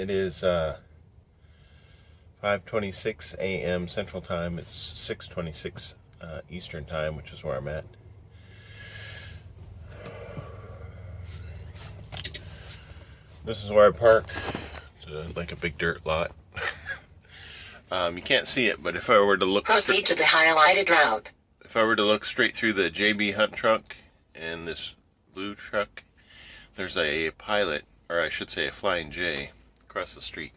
It is 5:26 a.m. Central Time. It's 6:26 Eastern Time, which is where I'm at. This is where I park. It's like a big dirt lot. You can't see it, but if I were to look... Proceed to the highlighted route. If I were to look straight through the JB Hunt truck and this blue truck, there's a Pilot, or I should say a Flying J, across the street.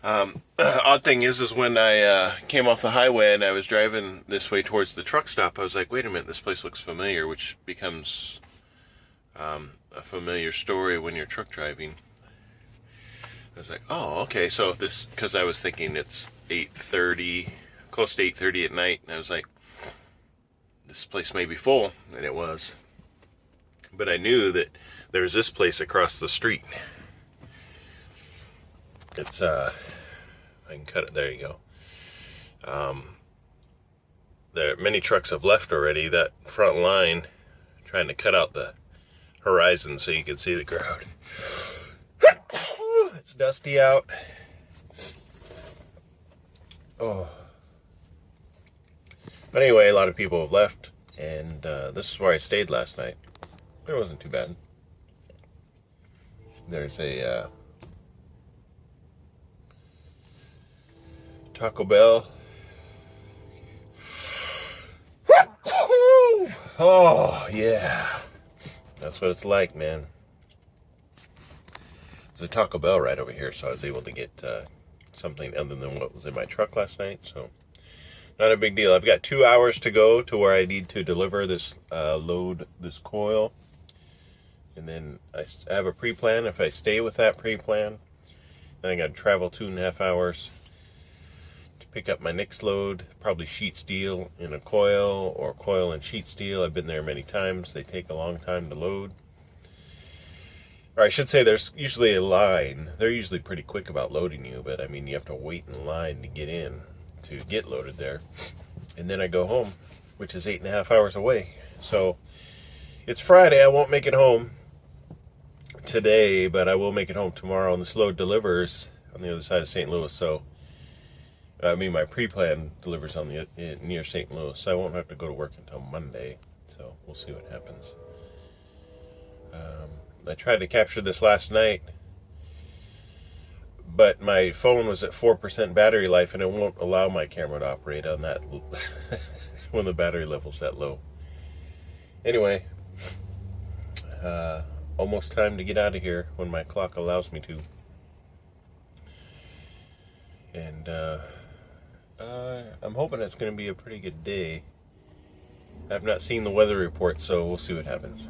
Odd thing is when I came off the highway and I was driving this way towards the truck stop, I was like, wait a minute, this place looks familiar, which becomes a familiar story when you're truck driving. I was like, oh, okay, so this, because I was thinking it's 8:30, close to 8:30 at night, and I was like, this place may be full, and it was. But I knew that there's this place across the street. It's, I can cut it, there you go. There, many trucks have left already. That front line, trying to cut out the horizon so you can see the crowd. It's dusty out. Oh. But anyway, a lot of people have left, and this is where I stayed last night. It wasn't too bad. There's a Taco Bell. Oh, yeah. That's what it's like, man. There's a Taco Bell right over here, so I was able to get something other than what was in my truck last night, so not a big deal. I've got 2 hours to go to where I need to deliver this load, this coil, and then I have a pre-plan. If I stay with that pre-plan, then I got to travel 2.5 hours to pick up my next load, probably sheet steel in a coil or coil and sheet steel. I've been there many times. They take a long time to load. Or I should say there's usually a line. They're usually pretty quick about loading you, but I mean, you have to wait in line to get in, to get loaded there. And then I go home, which is 8.5 hours away. So it's Friday. I won't make it home today, but I will make it home tomorrow. And this load delivers on the other side of St. Louis. So, I mean, my pre-plan delivers on the near St. Louis. So I won't have to go to work until Monday. So we'll see what happens. I tried to capture this last night, but my phone was at 4% battery life, and it won't allow my camera to operate on that when the battery level's that low. Anyway, almost time to get out of here when my clock allows me to. And I'm hoping it's going to be a pretty good day. I've not seen the weather report, so we'll see what happens.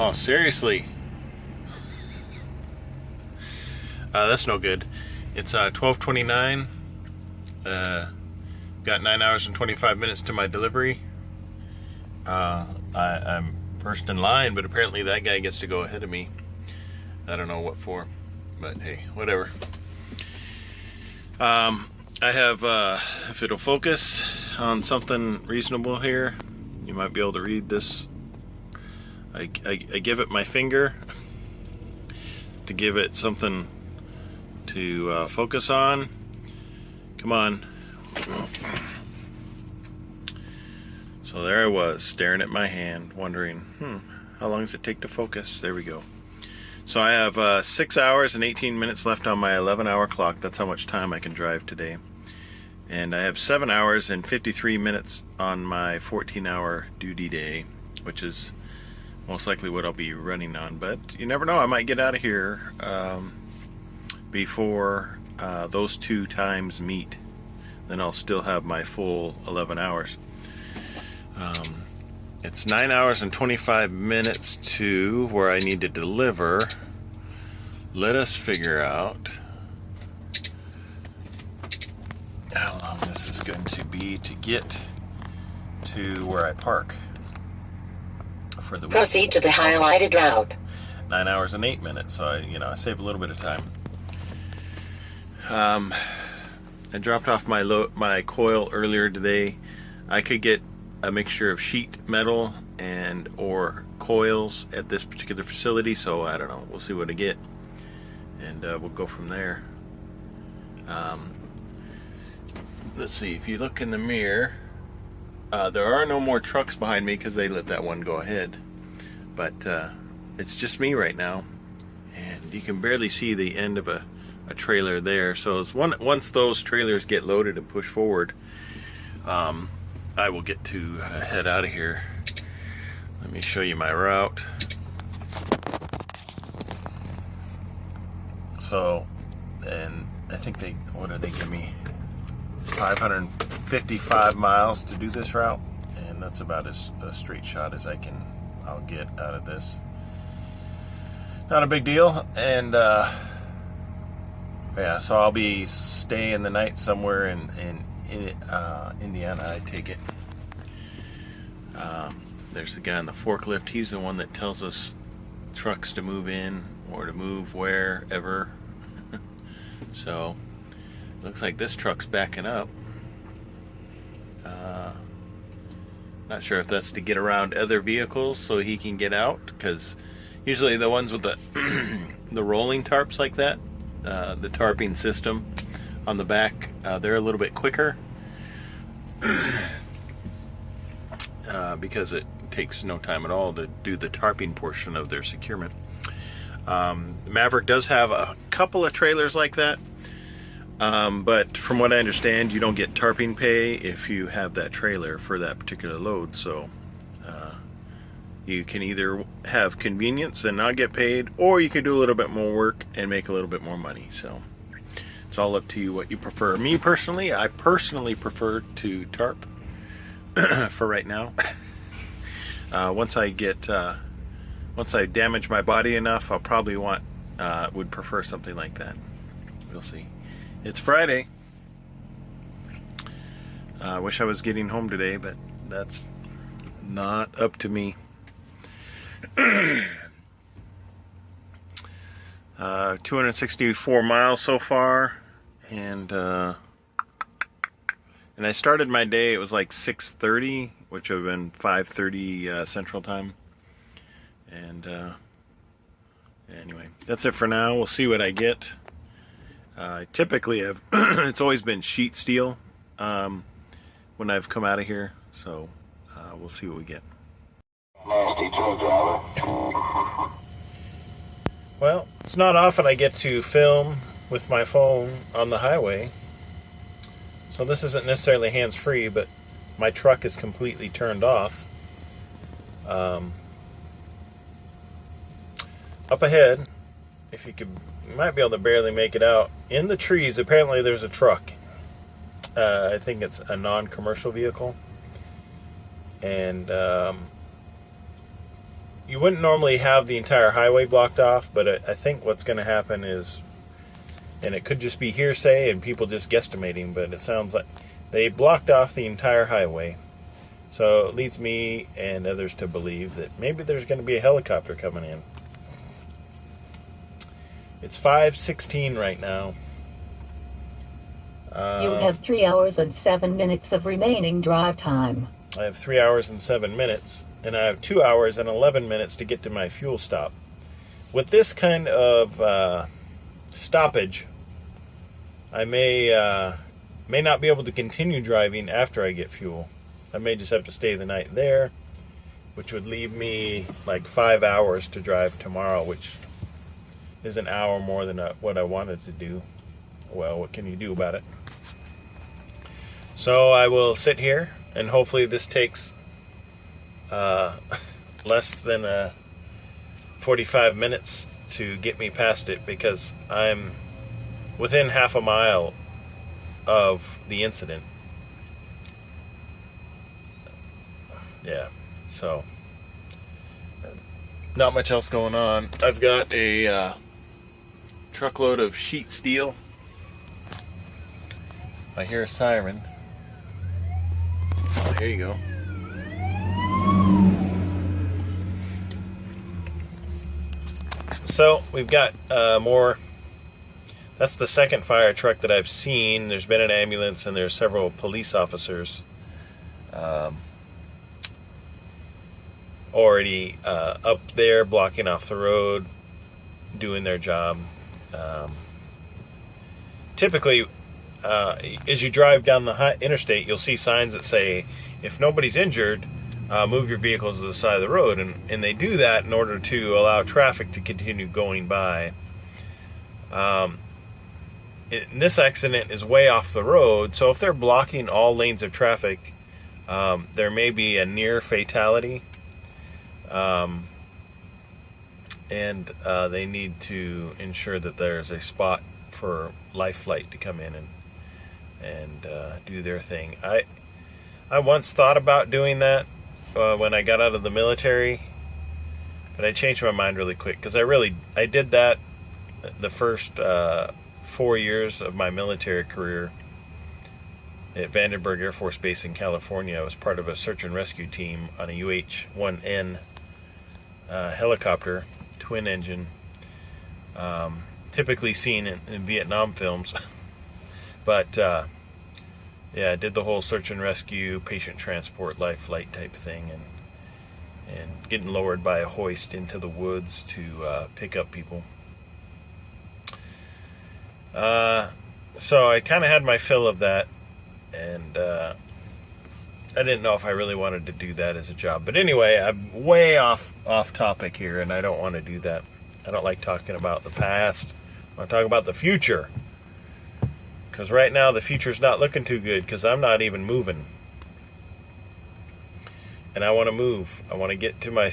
Oh, seriously? That's no good. It's 12:29. Got 9 hours and 25 minutes to my delivery. I'm first in line, but apparently that guy gets to go ahead of me. I don't know what for, but hey, whatever. I have, if it'll focus on something reasonable here, you might be able to read this. I give it my finger to give it something to focus on. Come on. So there I was, staring at my hand, wondering, how long does it take to focus? There we go. So I have 6 hours and 18 minutes left on my 11-hour clock. That's how much time I can drive today. And I have 7 hours and 53 minutes on my 14-hour duty day, which is most likely what I'll be running on. But you never know, I might get out of here before those two times meet. Then I'll still have my full 11 hours. It's 9 hours and 25 minutes to where I need to deliver. Let us figure out how long this is going to be to get to where I park for the week. Proceed to the highlighted route. 9 hours and 8 minutes, so I save a little bit of time. I dropped off my coil earlier today. I could get a mixture of sheet metal and or coils at this particular facility, so I don't know. We'll see what I get, and we'll go from there. Let's see. If you look in the mirror, there are no more trucks behind me because they let that one go ahead. But it's just me right now, and you can barely see the end of a trailer there. So once those trailers get loaded and pushed forward, I will get to head out of here. Let me show you my route. So, and I think what did they give me? 555 miles to do this route, and that's about as a straight shot as I'll get out of this. Not a big deal, and yeah, so I'll be staying the night somewhere in Indiana, I take it. There's the guy on the forklift. He's the one that tells us trucks to move in or to move wherever. So, looks like this truck's backing up. Not sure if that's to get around other vehicles so he can get out, because usually the ones with the the rolling tarps like that, the tarping system on the back, they're a little bit quicker because it takes no time at all to do the tarping portion of their securement. Maverick does have a couple of trailers like that, but from what I understand, you don't get tarping pay if you have that trailer for that particular load. So you can either have convenience and not get paid, or you can do a little bit more work and make a little bit more money. So it's all up to you what you prefer. Me personally, I prefer to tarp for right now. Once I damage my body enough, I'll probably would prefer something like that. We'll see. It's Friday. I wish I was getting home today, but that's not up to me. 264 miles so far, and I started my day. It was like 6:30, which would have been 5:30 Central Time. And anyway, that's it for now. We'll see what I get. I typically have it's always been sheet steel when I've come out of here, so we'll see what we get. Well, it's not often I get to film with my phone on the highway, so this isn't necessarily hands-free, but my truck is completely turned off. Up ahead, if you might be able to barely make it out. In the trees, apparently there's a truck. I think it's a non-commercial vehicle. And you wouldn't normally have the entire highway blocked off, but I think what's going to happen is, and it could just be hearsay and people just guesstimating, but it sounds like they blocked off the entire highway. So it leads me and others to believe that maybe there's going to be a helicopter coming in. It's 5:16 right now. You have 3 hours and 7 minutes of remaining drive time. I have 3 hours and 7 minutes, and I have 2 hours and 11 minutes to get to my fuel stop. With this kind of stoppage, I may not be able to continue driving after I get fuel. I may just have to stay the night there, which would leave me like 5 hours to drive tomorrow, which is an hour more than what I wanted to do. Well, what can you do about it? So I will sit here, and hopefully this takes less than 45 minutes to get me past it, because I'm within half a mile of the incident. Yeah, so not much else going on. I've got a truckload of sheet steel. I hear a siren. Oh, here you go. So we've got more. That's the second fire truck that I've seen. There's been an ambulance and there's several police officers already up there blocking off the road, doing their job. Typically, as you drive down the interstate, you'll see signs that say, if nobody's injured, move your vehicles to the side of the road. And they do that in order to allow traffic to continue going by. This accident is way off the road, so if they're blocking all lanes of traffic, there may be a near fatality. And they need to ensure that there's a spot for life flight to come in and do their thing. I once thought about doing that when I got out of the military, but I changed my mind really quick, because I did that the first 4 years of my military career at Vandenberg Air Force Base in California. I was part of a search and rescue team on a UH-1N helicopter, twin engine, typically seen in Vietnam films. But yeah, I did the whole search and rescue, patient transport, life flight type thing, and getting lowered by a hoist into the woods to pick up people. So I kind of had my fill of that, and I didn't know if I really wanted to do that as a job. But anyway, I'm way off topic here, and I don't want to do that. I don't like talking about the past. I want to talk about the future. Because right now the future's not looking too good, because I'm not even moving. And I want to move. I want to get to my...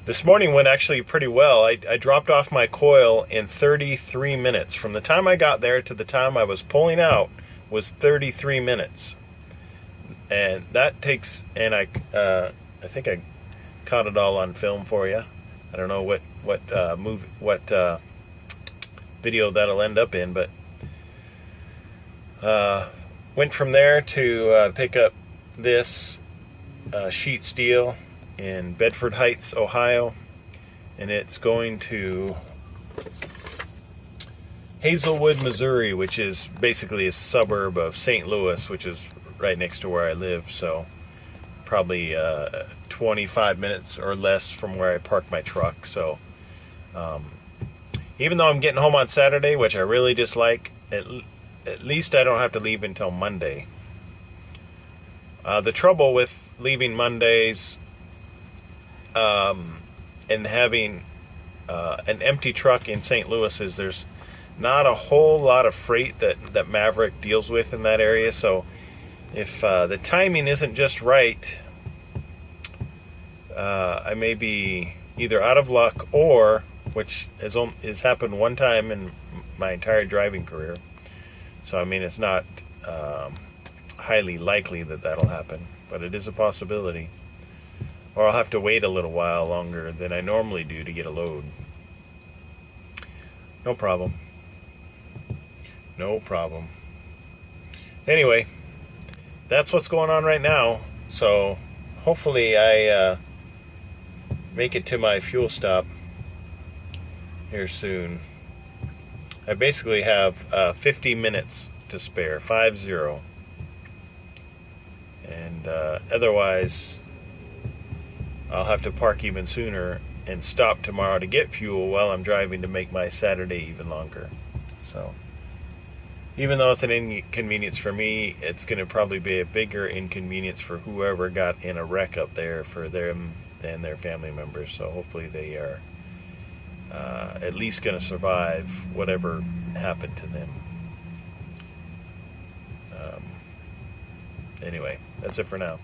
This morning went actually pretty well. I dropped off my Coil in 33 minutes. From the time I got there to the time I was pulling out was 33 minutes. And that takes... And I think I caught it all on film for you. I don't know what video that'll end up in, but went from there to pick up this sheet steel in Bedford Heights, Ohio, and it's going to Hazelwood, Missouri, which is basically a suburb of St. Louis, which is right next to where I live. So probably 25 minutes or less from where I park my truck. So even though I'm getting home on Saturday, which I really dislike, at least I don't have to leave until Monday. The trouble with leaving Mondays and having an empty truck in St. Louis is there's not a whole lot of freight that Maverick deals with in that area. So if the timing isn't just right, I may be either out of luck, or, which has happened one time in my entire driving career. So, I mean, it's not highly likely that that'll happen, but it is a possibility. or I'll have to wait a little while longer than I normally do to get a load. No problem. No problem. Anyway, that's what's going on right now. So hopefully I make it to my fuel stop here soon. I basically have 50 minutes to spare, 50. And otherwise, I'll have to park even sooner and stop tomorrow to get fuel while I'm driving to make my Saturday even longer. So, even though it's an inconvenience for me, it's going to probably be a bigger inconvenience for whoever got in a wreck up there, for them and their family members. So hopefully they are at least going to survive whatever happened to them. Anyway, that's it for now.